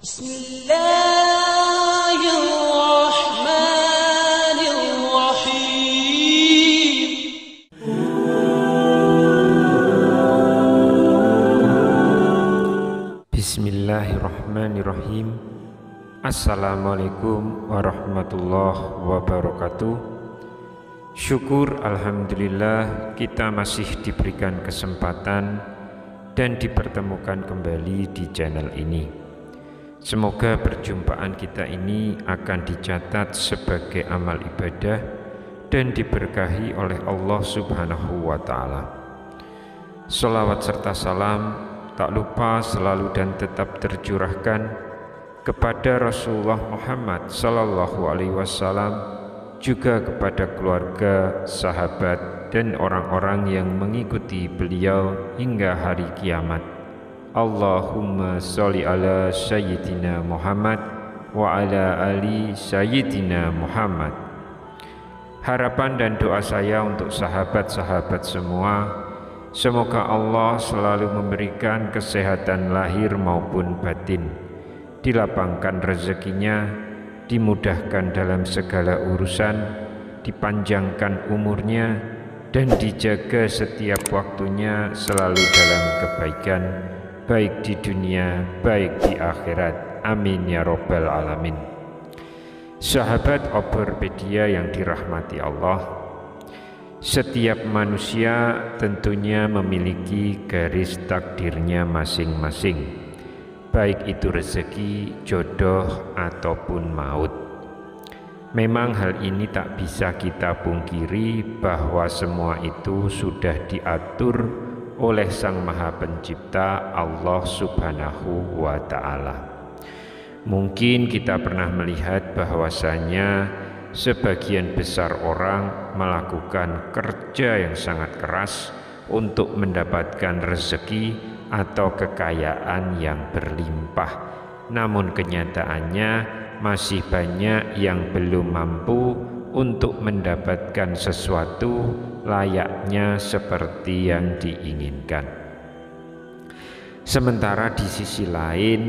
Bismillahirrahmanirrahim. Bismillahirrahmanirrahim. Assalamualaikum warahmatullahi wabarakatuh. Syukur alhamdulillah kita masih diberikan kesempatan dan dipertemukan kembali di channel ini. Semoga perjumpaan kita ini akan dicatat sebagai amal ibadah dan diberkahi oleh Allah Subhanahu wa Ta'ala. Sholawat serta salam tak lupa selalu dan tetap tercurahkan kepada Rasulullah Muhammad Sallallahu Alaihi Wasallam, juga kepada keluarga, sahabat, dan orang-orang yang mengikuti beliau hingga hari kiamat. Allahumma sholli ala Sayyidina Muhammad wa ala ali Sayyidina Muhammad. Harapan dan doa saya untuk sahabat-sahabat semua, semoga Allah selalu memberikan kesehatan lahir maupun batin, dilapangkan rezekinya, dimudahkan dalam segala urusan, dipanjangkan umurnya, dan dijaga setiap waktunya selalu dalam kebaikan, baik di dunia, baik di akhirat. Amin ya Rabbal Alamin. Sahabat Oborpedia yang dirahmati Allah, setiap manusia tentunya memiliki garis takdirnya masing-masing, baik itu rezeki, jodoh, ataupun maut. Memang hal ini tak bisa kita pungkiri bahwa semua itu sudah diatur oleh Sang Maha Pencipta Allah Subhanahu wa Ta'ala. Mungkin kita pernah melihat bahwasanya sebagian besar orang melakukan kerja yang sangat keras untuk mendapatkan rezeki atau kekayaan yang berlimpah. Namun kenyataannya masih banyak yang belum mampu untuk mendapatkan sesuatu layaknya seperti yang diinginkan. Sementara di sisi lain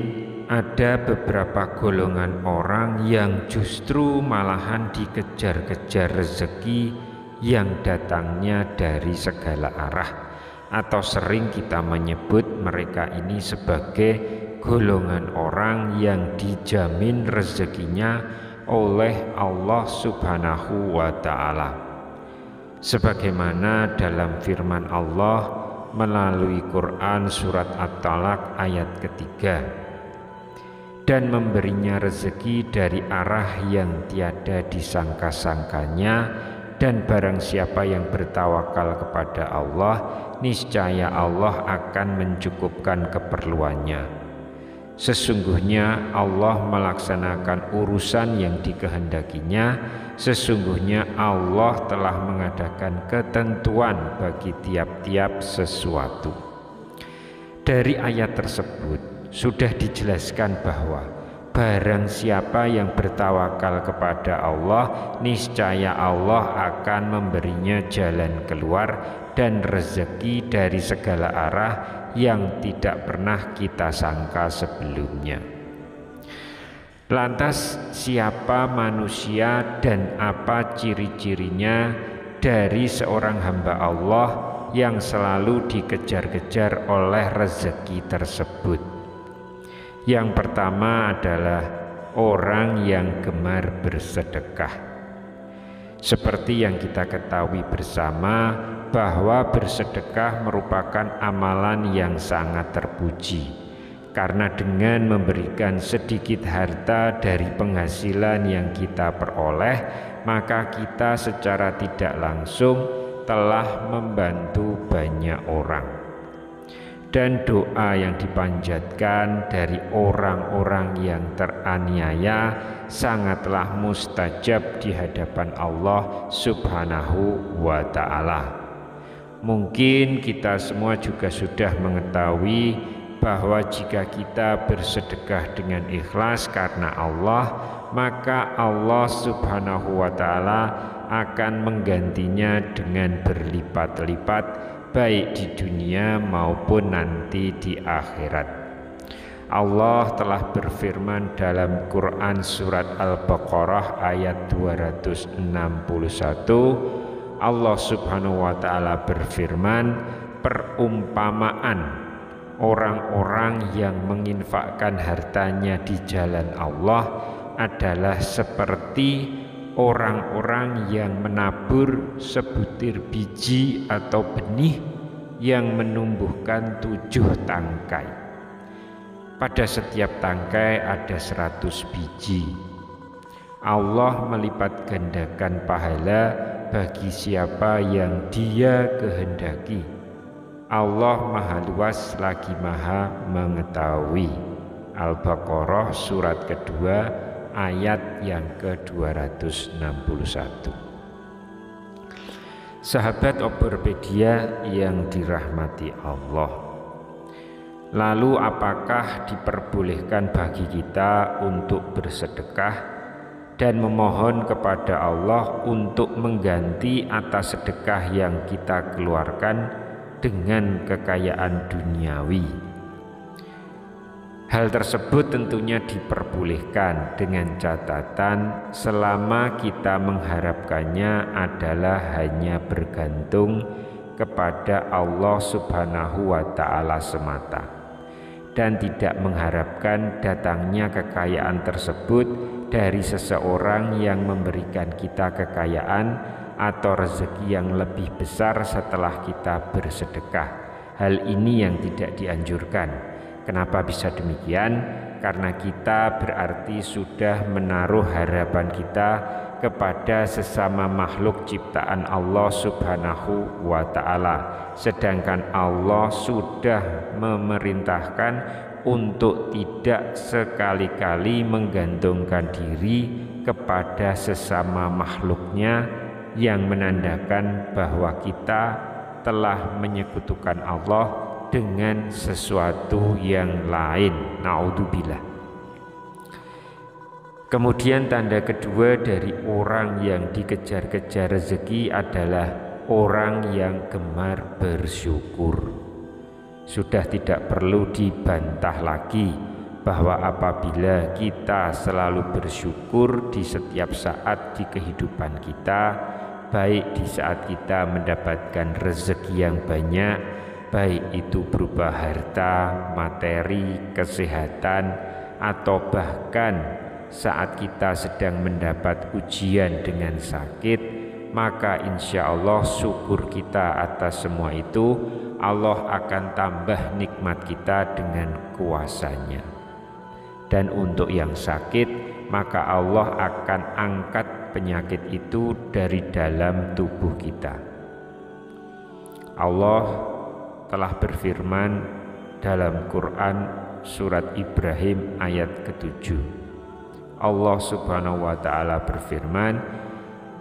ada beberapa golongan orang yang justru malahan dikejar-kejar rezeki yang datangnya dari segala arah, atau sering kita menyebut mereka ini sebagai golongan orang yang dijamin rezekinya oleh Allah Subhanahu wa Ta'ala. Sebagaimana dalam firman Allah melalui Quran surat At-Talaq ayat ketiga, dan memberinya rezeki dari arah yang tiada disangka-sangkanya, dan barang siapa yang bertawakal kepada Allah, niscaya Allah akan mencukupkan keperluannya. Sesungguhnya Allah melaksanakan urusan yang dikehendakinya. Sesungguhnya Allah telah mengadakan ketentuan bagi tiap-tiap sesuatu. Dari ayat tersebut sudah dijelaskan bahwa barang siapa yang bertawakal kepada Allah, niscaya Allah akan memberinya jalan keluar dan rezeki dari segala arah yang tidak pernah kita sangka sebelumnya. Lantas siapa manusia dan apa ciri-cirinya dari seorang hamba Allah yang selalu dikejar-kejar oleh rezeki tersebut? Yang pertama adalah orang yang gemar bersedekah. Seperti yang kita ketahui bersama bahwa bersedekah merupakan amalan yang sangat terpuji, karena dengan memberikan sedikit harta dari penghasilan yang kita peroleh, maka kita secara tidak langsung telah membantu banyak orang. Dan doa yang dipanjatkan dari orang-orang yang teraniaya sangatlah mustajab di hadapan Allah Subhanahu wa Ta'ala. Mungkin kita semua juga sudah mengetahui bahwa jika kita bersedekah dengan ikhlas karena Allah, maka Allah Subhanahu wa Ta'ala akan menggantinya dengan berlipat-lipat, baik di dunia maupun nanti di akhirat. Allah telah berfirman dalam Quran surat Al-Baqarah ayat 261. Allah Subhanahu wa taala berfirman, perumpamaan orang-orang yang menginfakkan hartanya di jalan Allah adalah seperti orang-orang yang menabur sebutir biji atau benih yang menumbuhkan 7 tangkai. Pada setiap tangkai ada 100 biji. Allah melipat gandakan pahala bagi siapa yang Dia kehendaki. Allah Maha Luas lagi Maha Mengetahui. Al-Baqarah surat kedua ayat yang ke-261. Sahabat Oborpedia yang dirahmati Allah, lalu apakah diperbolehkan bagi kita untuk bersedekah dan memohon kepada Allah untuk mengganti atas sedekah yang kita keluarkan dengan kekayaan duniawi? Hal tersebut tentunya diperbolehkan dengan catatan selama kita mengharapkannya adalah hanya bergantung kepada Allah Subhanahu wa taala semata dan tidak mengharapkan datangnya kekayaan tersebut dari seseorang yang memberikan kita kekayaan atau rezeki yang lebih besar setelah kita bersedekah. Hal ini yang tidak dianjurkan. Kenapa bisa demikian? Karena kita berarti sudah menaruh harapan kita kepada sesama makhluk ciptaan Allah Subhanahu wa taala, sedangkan Allah sudah memerintahkan untuk tidak sekali-kali menggantungkan diri kepada sesama makhluknya, yang menandakan bahwa kita telah menyekutukan Allah dengan sesuatu yang lain. Naudzubillah. Kemudian tanda kedua dari orang yang dikejar-kejar rezeki adalah orang yang gemar bersyukur. Sudah tidak perlu dibantah lagi bahwa apabila kita selalu bersyukur di setiap saat di kehidupan kita, baik di saat kita mendapatkan rezeki yang banyak, baik itu berupa harta, materi, kesehatan, atau bahkan saat kita sedang mendapat ujian dengan sakit, maka insya Allah syukur kita atas semua itu, Allah akan tambah nikmat kita dengan kuasanya. Dan untuk yang sakit, maka Allah akan angkat penyakit itu dari dalam tubuh kita. Allah telah berfirman dalam Quran surat Ibrahim ayat ke-7. Allah Subhanahu wa taala berfirman,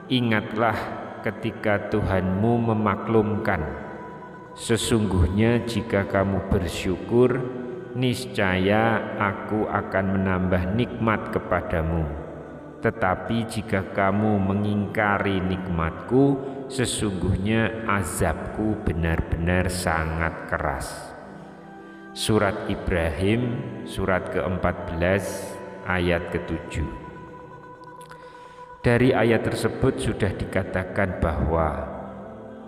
ingatlah ketika Tuhanmu memaklumkan, sesungguhnya jika kamu bersyukur, niscaya aku akan menambah nikmat kepadamu. Tetapi jika kamu mengingkari nikmatku, sesungguhnya azabku benar-benar sangat keras. Surat Ibrahim surat ke-14 ayat ke-7. Dari ayat tersebut sudah dikatakan bahwa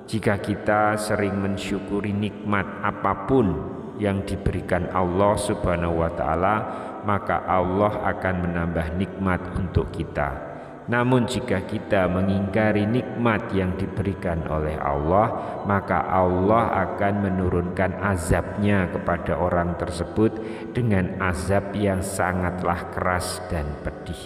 jika kita sering mensyukuri nikmat apapun yang diberikan Allah Subhanahu wa taala, maka Allah akan menambah nikmat untuk kita. Namun jika kita mengingkari nikmat yang diberikan oleh Allah, maka Allah akan menurunkan azabnya kepada orang tersebut dengan azab yang sangatlah keras dan pedih.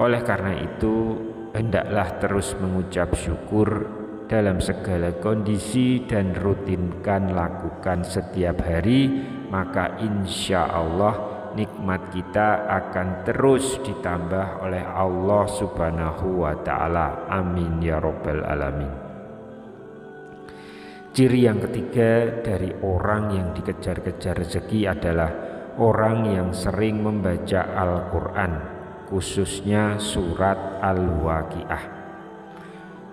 Oleh karena itu, hendaklah terus mengucap syukur dalam segala kondisi dan rutinkan lakukan setiap hari, maka insya Allah nikmat kita akan terus ditambah oleh Allah Subhanahu wa taala. Amin ya rabbal alamin. Ciri yang ketiga dari orang yang dikejar-kejar rezeki adalah orang yang sering membaca Al-Quran, khususnya surat Al-Waqiah.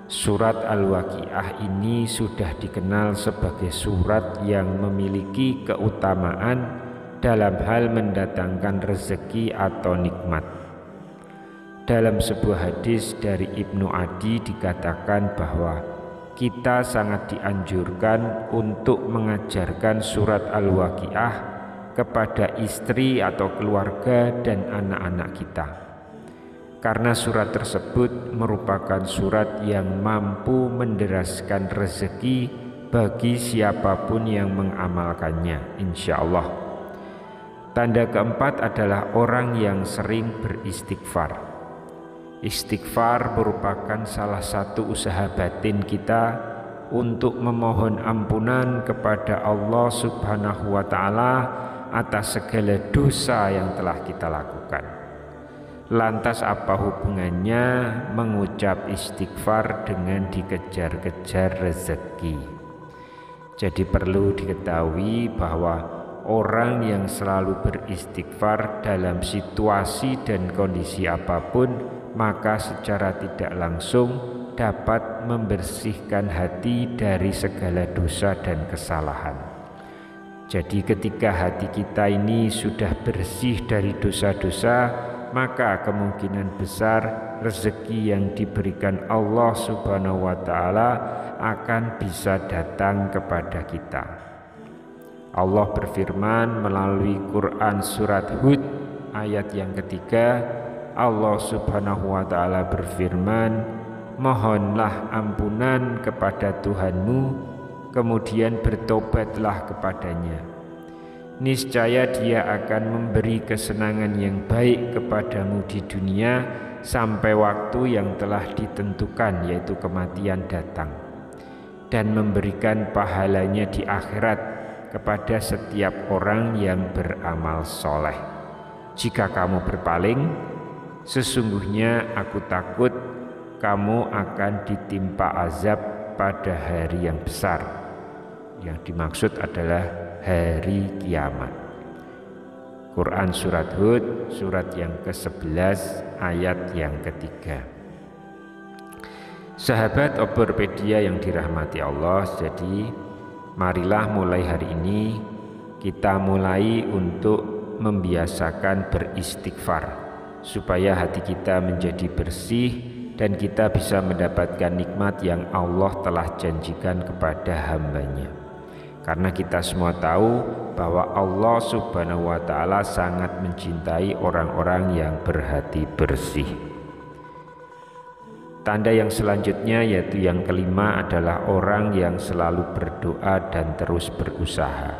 Surat Al-Waqiah ini sudah dikenal sebagai surat yang memiliki keutamaan dalam hal mendatangkan rezeki atau nikmat. Dalam sebuah hadis dari Ibnu Adi dikatakan bahwa kita sangat dianjurkan untuk mengajarkan surat Al-Waqiah kepada istri atau keluarga dan anak-anak kita, karena surat tersebut merupakan surat yang mampu menderaskan rezeki bagi siapapun yang mengamalkannya, insya Allah. Tanda keempat adalah orang yang sering beristighfar. Istighfar merupakan salah satu usaha batin kita untuk memohon ampunan kepada Allah Subhanahu wa Ta'ala atas segala dosa yang telah kita lakukan. Lantas apa hubungannya mengucap istighfar dengan dikejar-kejar rezeki? Jadi perlu diketahui bahwa orang yang selalu beristighfar dalam situasi dan kondisi apapun, maka secara tidak langsung dapat membersihkan hati dari segala dosa dan kesalahan. Jadi ketika hati kita ini sudah bersih dari dosa-dosa, maka kemungkinan besar rezeki yang diberikan Allah Subhanahu wa Ta'ala akan bisa datang kepada kita. Allah berfirman melalui Quran surat Hud ayat yang ketiga. Allah Subhanahu wa Ta'ala berfirman, mohonlah ampunan kepada Tuhanmu, kemudian bertobatlah kepadanya. Niscaya Dia akan memberi kesenangan yang baik kepadamu di dunia sampai waktu yang telah ditentukan, yaitu kematian datang, dan memberikan pahalanya di akhirat kepada setiap orang yang beramal soleh. Jika kamu berpaling, sesungguhnya aku takut kamu akan ditimpa azab pada hari yang besar. Yang dimaksud adalah hari kiamat. Quran surat Hud surat yang ke-11 ayat yang ketiga. Sahabat Oborpedia yang dirahmati Allah, jadi marilah mulai hari ini kita mulai untuk membiasakan beristighfar, supaya hati kita menjadi bersih dan kita bisa mendapatkan nikmat yang Allah telah janjikan kepada hamba-Nya. Karena kita semua tahu bahwa Allah Subhanahu wa Ta'ala sangat mencintai orang-orang yang berhati bersih. Tanda yang selanjutnya, yaitu yang kelima, adalah orang yang selalu berdoa dan terus berusaha.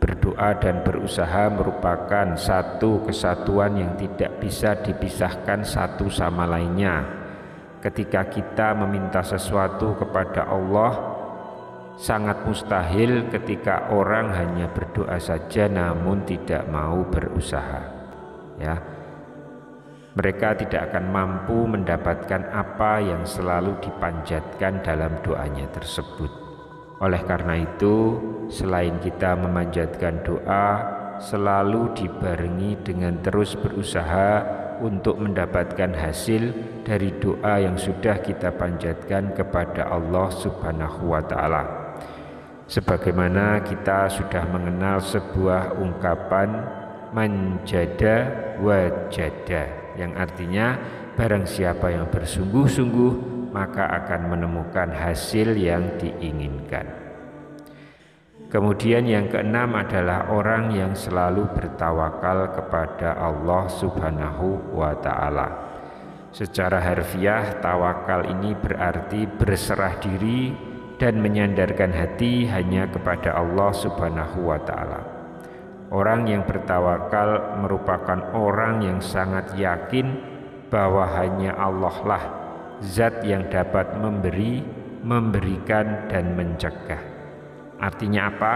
Berdoa dan berusaha merupakan satu kesatuan yang tidak bisa dipisahkan satu sama lainnya. Ketika kita meminta sesuatu kepada Allah, sangat mustahil ketika orang hanya berdoa saja namun tidak mau berusaha. Ya, mereka tidak akan mampu mendapatkan apa yang selalu dipanjatkan dalam doanya tersebut. Oleh karena itu, selain kita memanjatkan doa, selalu dibarengi dengan terus berusaha untuk mendapatkan hasil dari doa yang sudah kita panjatkan kepada Allah Subhanahu wa Ta'ala. Sebagaimana kita sudah mengenal sebuah ungkapan manjada wajada, yang artinya barang siapa yang bersungguh-sungguh maka akan menemukan hasil yang diinginkan. Kemudian yang keenam adalah orang yang selalu bertawakal kepada Allah Subhanahu wa Ta'ala. Secara harfiah, tawakal ini berarti berserah diri dan menyandarkan hati hanya kepada Allah Subhanahu wa Ta'ala. Orang yang bertawakal merupakan orang yang sangat yakin bahwa hanya Allah lah zat yang dapat memberi, memberikan, dan mencegah. Artinya apa?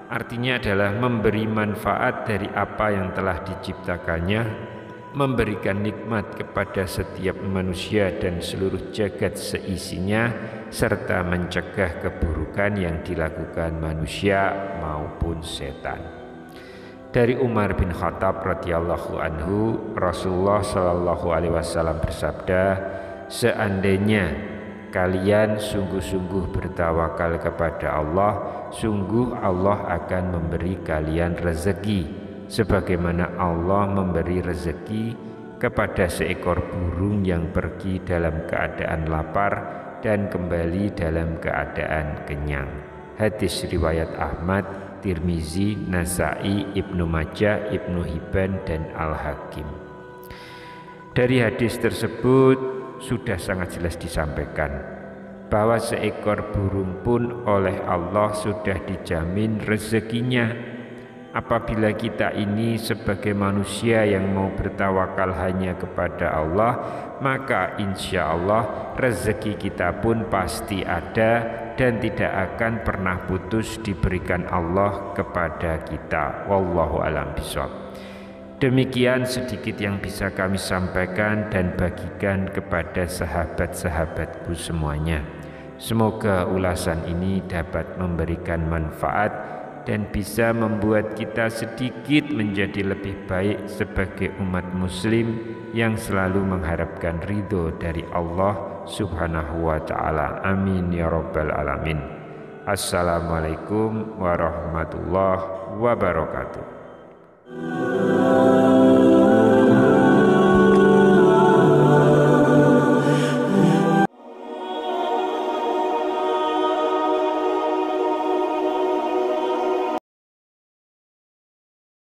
Artinya adalah memberi manfaat dari apa yang telah diciptakannya, memberikan nikmat kepada setiap manusia dan seluruh jagat seisinya, serta mencegah keburukan yang dilakukan manusia maupun setan. Dari Umar bin Khattab radhiyallahu anhu, Rasulullah shallallahu alaihi wasallam bersabda, seandainya kalian sungguh-sungguh bertawakal kepada Allah, sungguh Allah akan memberi kalian rezeki, sebagaimana Allah memberi rezeki kepada seekor burung yang pergi dalam keadaan lapar dan kembali dalam keadaan kenyang. Hadis riwayat Ahmad, Tirmizi, Nasai, Ibnu Majah, Ibnu Hibban, dan Al-Hakim. Dari hadis tersebut sudah sangat jelas disampaikan bahwa seekor burung pun oleh Allah sudah dijamin rezekinya. Apabila kita ini sebagai manusia yang mau bertawakal hanya kepada Allah, maka insya Allah rezeki kita pun pasti ada dan tidak akan pernah putus diberikan Allah kepada kita. Wallahu a'lam bishawab. Demikian sedikit yang bisa kami sampaikan dan bagikan kepada sahabat-sahabatku semuanya. Semoga ulasan ini dapat memberikan manfaat dan bisa membuat kita sedikit menjadi lebih baik sebagai umat muslim yang selalu mengharapkan ridho dari Allah Subhanahu wa ta'ala. Amin ya rabbal alamin. Assalamualaikum warahmatullahi wabarakatuh.